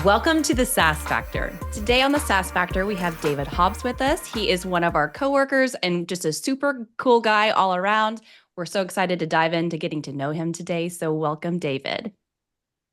Welcome to the SaaS Factor. Today on the SaaS Factor, we have David Hobbs with us. He is one of our coworkers and just a super cool guy all around. We're so excited to dive into getting to know him today. So welcome, David.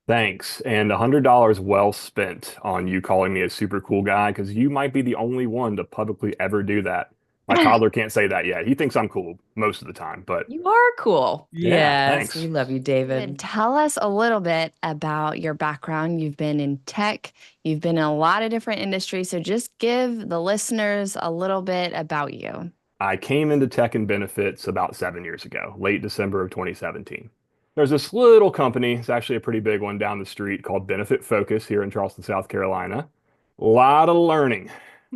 Thanks. And $100 well spent on you calling me a super cool guy because you might be the only one to publicly ever do that. My toddler can't say that yet. He thinks I'm cool most of the time, but You are cool. yeah, Yes, we thanks. love you, David, David. tell us a little bit about your background. You've been in tech, you've been in a lot of different industries. So just give the listeners a little bit about you. I came into tech and benefits about 7 years ago, late December of 2017. There's this little company, it's actually a pretty big one down the street called Benefit Focus here in Charleston, South Carolina. A lot of learning.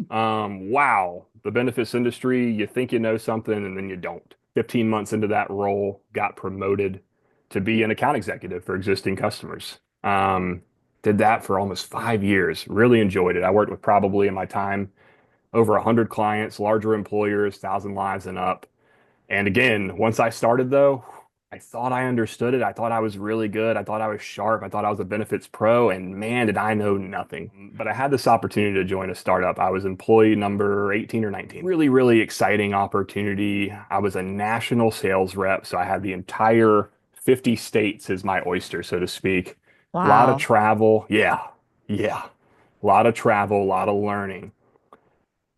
Wow, the benefits industry, you think you know something and then you don't. 15 months into that role, got promoted to be an account executive for existing customers. Did that for almost 5 years. Really enjoyed it. I worked with probably in my time over 100 clients, larger employers, 1,000 lives and up. And again, once I started though, I thought I understood it. I thought I was really good. I thought I was sharp. I thought I was a benefits pro. And man, did I know nothing. But I had this opportunity to join a startup. I was employee number 18 or 19. Really, really exciting opportunity. I was a national sales rep. So I had the entire 50 states as my oyster, so to speak. A lot of Wow. travel. Yeah. Yeah. A lot of travel, a lot of learning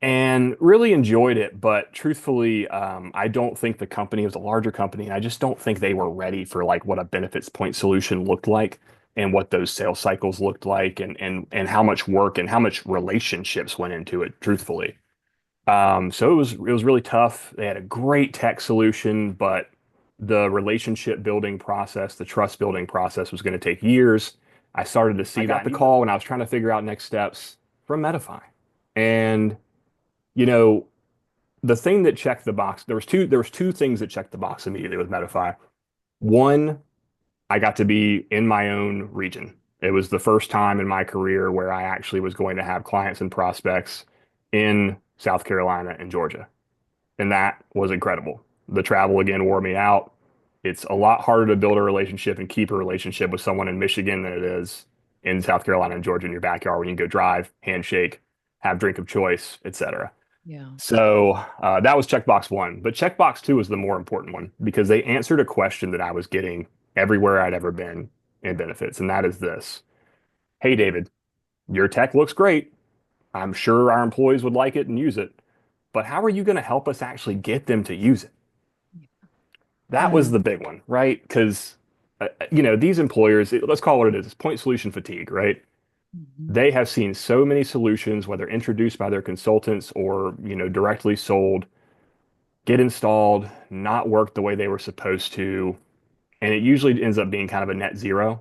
and really enjoyed it. But truthfully, I don't think the company was a larger company, and I just don't think they were ready for like what a benefits point solution looked like and what those sales cycles looked like and how much work and how much relationships went into it, truthfully. So it was really tough. They had a great tech solution, but the relationship building process, the trust building process was going to take years. I started to see that the call when I was trying to figure out next steps from Medify. And you know, the thing that checked the box, there was two things that checked the box immediately with Medify. One, I got to be in my own region. It was the first time in my career where I actually was going to have clients and prospects in South Carolina and Georgia. And that was incredible. The travel again wore me out. It's a lot harder to build a relationship and keep a relationship with someone in Michigan than it is in South Carolina and Georgia in your backyard when you can go drive, handshake, have drink of choice, etc. Yeah. So that was checkbox one. But checkbox two was the more important one because they answered a question that I was getting everywhere I'd ever been in benefits. And that is this. Hey, David, your tech looks great. I'm sure our employees would like it and use it. But how are you going to help us actually get them to use it? That was Mhm. the big one, right? Because, these employers, let's call it what it is, it's point solution fatigue, right? Mhm. They have seen so many solutions, whether introduced by their consultants or, directly sold, get installed, not work the way they were supposed to, and it usually ends up being kind of a net zero.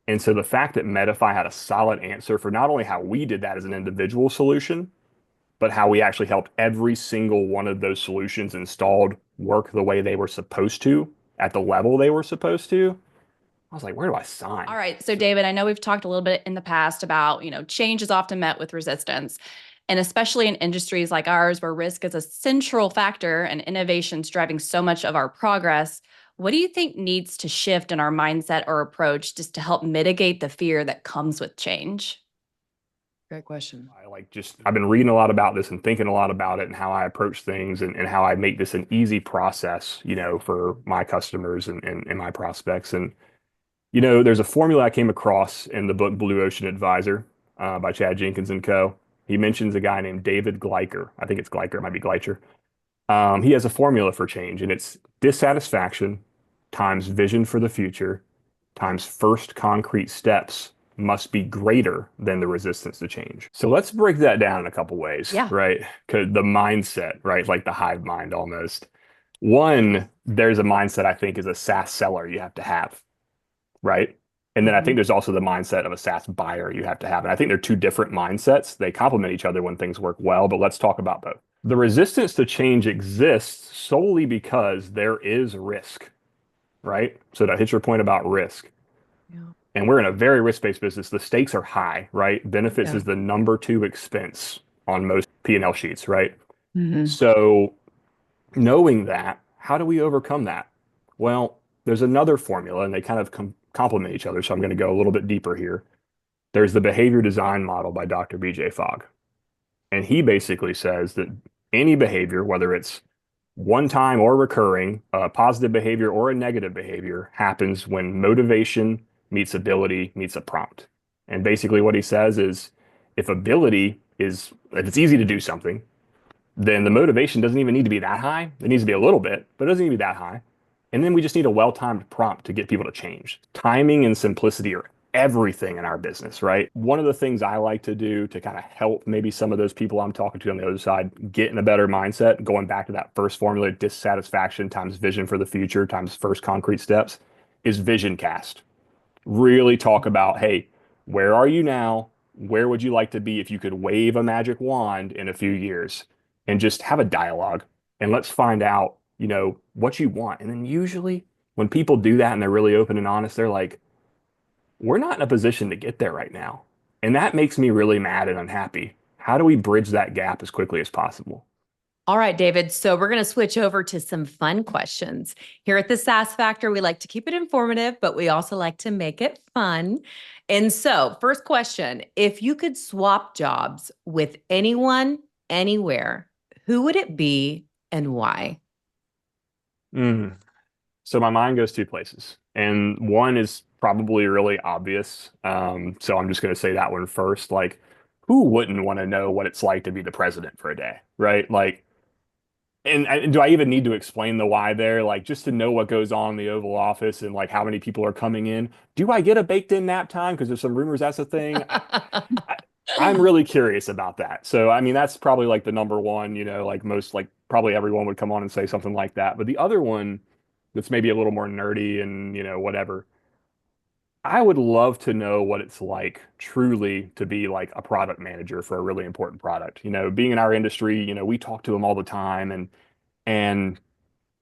And so the fact that Medify had a solid answer for not only how we did that as an individual solution, but how we actually helped every single one of those solutions installed work the way they were supposed to at the level they were supposed to. I was like, where do I sign? All right. So, David, I know we've talked a little bit in the past about, change is often met with resistance. And especially in industries like ours, where risk is a central factor and innovation's driving so much of our progress, what do you think needs to shift in our mindset or approach just to help mitigate the fear that comes with change? Great question. I've been reading a lot about this and thinking a lot about it and how I approach things and how I make this an easy process, for my customers and my prospects. And there's a formula I came across in the book Blue Ocean Advisor by Chad Jenkins and Co. He mentions a guy named David Gleicher. I think it's Gleicher, it might be Gleicher. He has a formula for change, and it's dissatisfaction times vision for the future times first concrete steps must be greater than the resistance to change. So let's break that down in a couple ways, Yeah. right? 'Cause the mindset, right? Like the hive mind almost. One, there's a mindset I think is a SaaS seller you have to have, right? And then I think Mhm. there's also the mindset of a SaaS buyer you have to have. And I think they're two different mindsets. They complement each other when things work well, but let's talk about both. The resistance to change exists solely because there is risk, right? So to hit your point about risk, Yeah. and we're in a very risk-based business, the stakes are high, right? Benefits Yeah. is the number two expense on most P&L sheets, right? Hmm. So knowing that, how do we overcome that? Well, there's another formula, and they kind of complement each other. So I'm going to go a little bit deeper here. There's the behavior design model by Dr. BJ Fogg. And he basically says that any behavior, whether it's one time or recurring, a positive behavior or a negative behavior, happens when motivation meets ability meets a prompt. And basically, what he says is if if it's easy to do something, then the motivation doesn't even need to be that high. It needs to be a little bit, but it doesn't need to be that high. And then we just need a well-timed prompt to get people to change. Timing and simplicity are everything in our business, right? One of the things I like to do to kind of help maybe some of those people I'm talking to on the other side get in a better mindset, going back to that first formula, dissatisfaction times vision for the future times first concrete steps, is vision cast. Really talk about, hey, where are you now? Where would you like to be if you could wave a magic wand in a few years? And just have a dialogue and let's find out, what you want. And then usually when people do that and they're really open and honest, they're like, we're not in a position to get there right now. And that makes me really mad and unhappy. How do we bridge that gap as quickly as possible? All right, David. So we're going to switch over to some fun questions. Here at the SAS Factor, we like to keep it informative, but we also like to make it fun. And so, first question, if you could swap jobs with anyone, anywhere, who would it be and why? So my mind goes two places. And one is probably really obvious. So I'm just going to say that one first. Like, who wouldn't want to know what it's like to be the president for a day, right? Like, and do I even need to explain the why there? Like, just to know what goes on in the Oval Office and like how many people are coming in. Do I get a baked in nap time? Because there's some rumors that's a thing. I'm really curious about that. So, I mean, that's probably like the number one, like most, like probably everyone would come on and say something like that. But the other one that's maybe a little more nerdy and, whatever, I would love to know what it's like truly to be like a product manager for a really important product. Being in our industry, we talk to them all the time and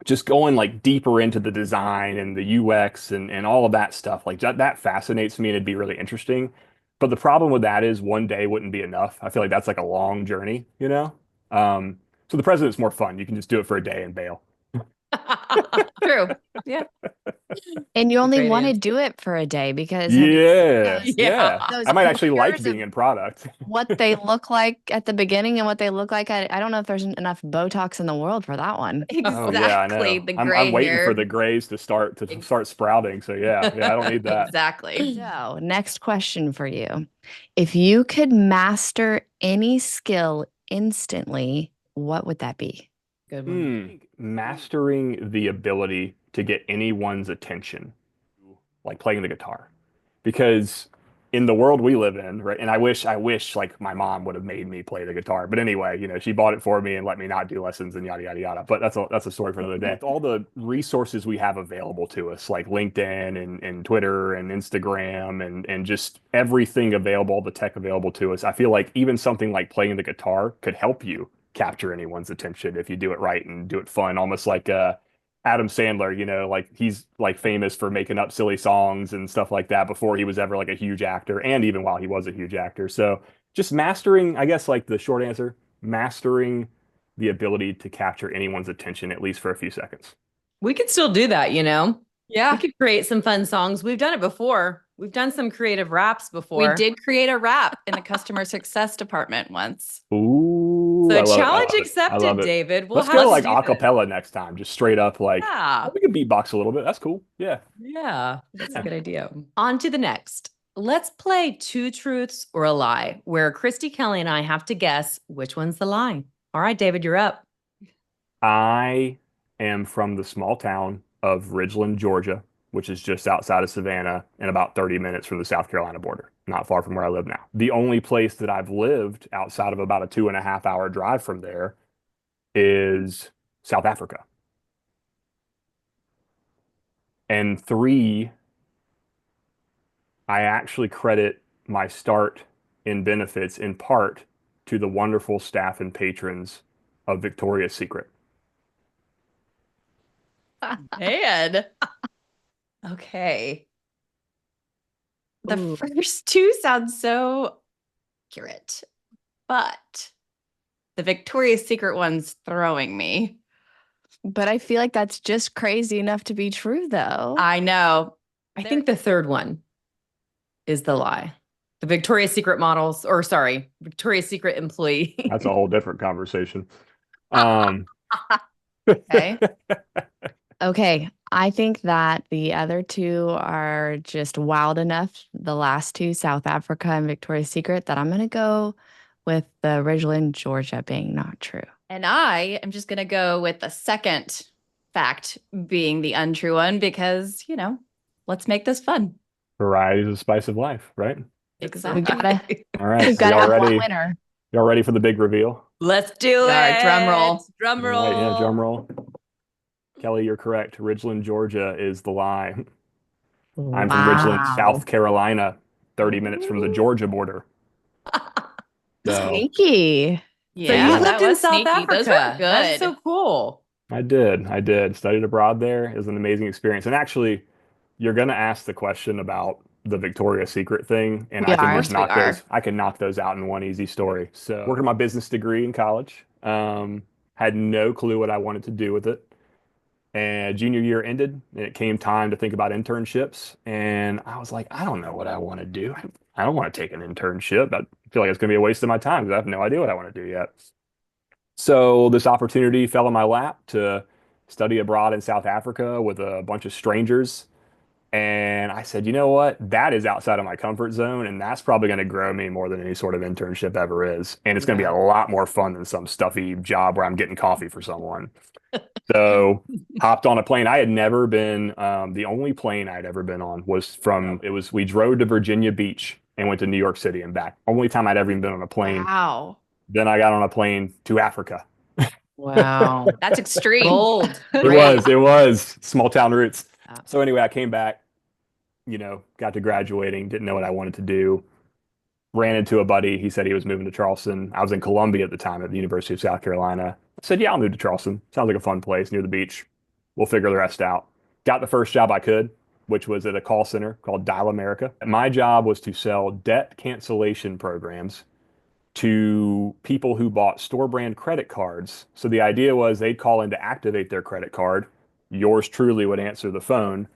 just going like deeper into the design and the UX and all of that stuff, like that fascinates me and it'd be really interesting. But the problem with that is one day wouldn't be enough. I feel like that's like a long journey, So the president's more fun. You can just do it for a day and bail. True. Yeah. And you only Great want to answer. do it for a day because have you seen Yeah, those, yeah. those I might actually like pictures being of in product. what they look like at the beginning and what they look like I don't know if there's enough Botox in the world for that one. Oh yeah, I Exactly. know. The I'm gray waiting for hair. the grays to start sprouting. So yeah, I don't need that. Exactly. So, next question for you. If you could master any skill instantly, what would that be? Good one. Mastering the ability to get anyone's attention, like playing the guitar. Because in the world we live in, right? And I wish like my mom would have made me play the guitar. But anyway, she bought it for me and let me not do lessons and yada yada yada. But that's a story for another day. All the resources we have available to us, like LinkedIn and Twitter and Instagram and just everything available, the tech available to us. I feel like even something like playing the guitar could help you capture anyone's attention if you do it right and do it fun, almost like Adam Sandler, like he's like famous for making up silly songs and stuff like that before he was ever like a huge actor and even while he was a huge actor. So just mastering, I guess like the short answer, mastering the ability to capture anyone's attention at least for a few seconds. We could still do that, We Yeah. could create some fun songs. We've done it before. We've done some creative raps before. We did create a rap in the customer success department once. Ooh, So I love it. I challenge love it. I accepted, love it. David. We'll Let's have go to like do a this. cappella next time, just straight up like Yeah. we can beatbox a little bit. That's cool. Yeah. Yeah, that's a good idea. On to the next. Let's play two truths or a lie, where Christy Kelly and I have to guess which one's the lie. All right, David, you're up. I am from the small town of Ridgeland, Georgia, which is just outside of Savannah and about 30 minutes from the South Carolina border, not far from where I live now. The only place that I've lived outside of about a 2.5 hour drive from there is South Africa. And three, I actually credit my start in benefits in part to the wonderful staff and patrons of Victoria's Secret. Man. Okay. The Ooh. first two sound so accurate, but the Victoria's Secret one's throwing me. But I feel like that's just crazy enough to be true, though. I know. I think the third one is the lie. the Victoria's Secret models, or sorry, Victoria's Secret employee. That's a whole different conversation. Um, Okay. Okay, I think that the other two are just wild enough. The last two, South Africa and Victoria's Secret, that I'm going to go with the Ridgeland, Georgia being not true. And I am just going to go with the second fact being the untrue one because, let's make this fun. Variety is the spice of life, right? Exactly. We gotta, All right. we've So got to y'all have one ready? winner. Y'all ready for the big reveal? Let's do All right, it. drum roll. Drum All roll. right, yeah, drum roll. Kelly, you're correct. Ridgeland, Georgia is the lie. I'm from Ridgeland, Wow. South Carolina, 30 minutes from the Georgia border. So Sneaky. So Yeah, you that lived in was South sneaky. Africa. Those were good. That's so cool. I did. Studied abroad there. It was an amazing experience. And actually, you're going to ask the question about the Victoria's Secret thing, and We I can are. just Of course knock we those. are. I can knock those out in one easy story. So, worked on my business degree in college. Had no clue what I wanted to do with it. And junior year ended, and it came time to think about internships. And I was like, I don't know what I want to do. I don't want to take an internship. I feel like it's going to be a waste of my time because I have no idea what I want to do yet. So this opportunity fell in my lap to study abroad in South Africa with a bunch of strangers. And I said, you know what? That is outside of my comfort zone, and that's probably going to grow me more than any sort of internship ever is. And it's going to be a lot more fun than some stuffy job where I'm getting coffee for someone. So hopped on a plane. I had never been, the only plane I'd ever been on was we drove to Virginia Beach and went to New York City and back. Only time I'd ever even been on a plane. Wow. Then I got on a plane to Africa. Wow. That's extreme. Bold. It was small town roots. Yeah. So anyway, I came back, got to graduating, didn't know what I wanted to do. Ran into a buddy. He said he was moving to Charleston. I was in Columbia at the time at the University of South Carolina. I said, yeah, I'll move to Charleston. Sounds like a fun place near the beach. We'll figure the rest out. Got the first job I could, which was at a call center called Dial America. My job was to sell debt cancellation programs to people who bought store brand credit cards. So the idea was they'd call in to activate their credit card. Yours truly would answer the phone,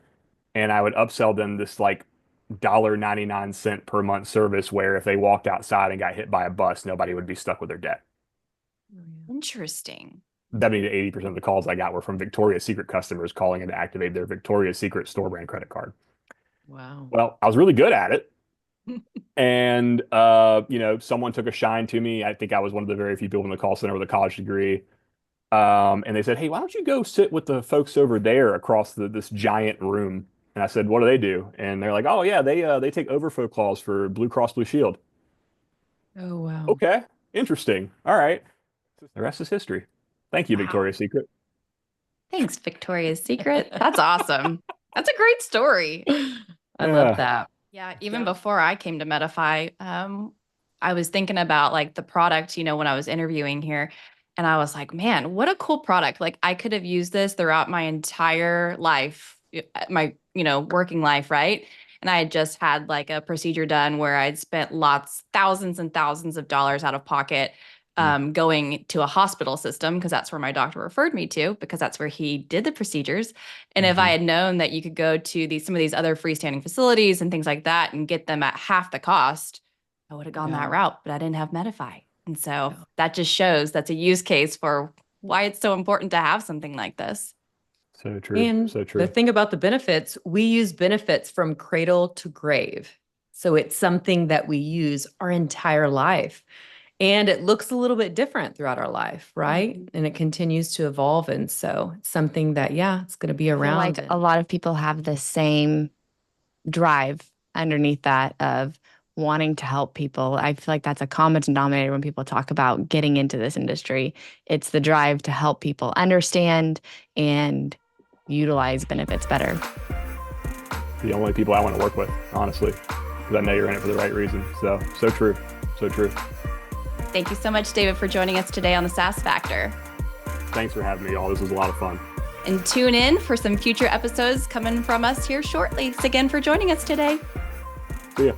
and I would upsell them this like $1.99 per month service where if they walked outside and got hit by a bus, nobody would be stuck with their debt. Interesting. 70 to 80% of the calls I got were from Victoria's Secret customers calling in to activate their Victoria's Secret store brand credit card. Wow. Well, I was really good at it. And, someone took a shine to me. I think I was one of the very few people in the call center with a college degree. And they said, hey, why don't you go sit with the folks over there across this giant room? And I said, what do they do? And they're like, oh, yeah, they take overflow calls for Blue Cross Blue Shield. Oh, wow. Okay, interesting. All right. The rest is history. Thank you, Wow. Victoria's Secret. Thanks, Victoria's Secret. That's awesome. That's a great story. I Yeah. love that. Yeah, even before I came to Medify, I was thinking about like the product, when I was interviewing here, and I was like, man, what a cool product. Like I could have used this throughout my entire life, my, working life, right? And I had just had like a procedure done where I'd spent thousands and thousands of dollars out of pocket going to a hospital system because that's where my doctor referred me to because that's where he did the procedures. And if I had known that you could go to some of these other freestanding facilities and things like that and get them at half the cost, I would have gone that route, but I didn't have Medify. And so that just shows that's a use case for why it's so important to have something like this. So true. And So true. the thing about the benefits, we use benefits from cradle to grave. So it's something that we use our entire life. And it looks a little bit different throughout our life, right? And it continues to evolve. And so it's something that, it's going to be I feel around. like a lot of people have the same drive underneath that of wanting to help people. I feel like that's a common denominator when people talk about getting into this industry. It's the drive to help people understand and utilize benefits better. The only people I want to work with, honestly, because I know you're in it for the right reason. So true. So true. Thank you so much, David, for joining us today on the SaaS Factor. Thanks for having me, y'all. This was a lot of fun. And tune in for some future episodes coming from us here shortly. Thanks again for joining us today. See ya.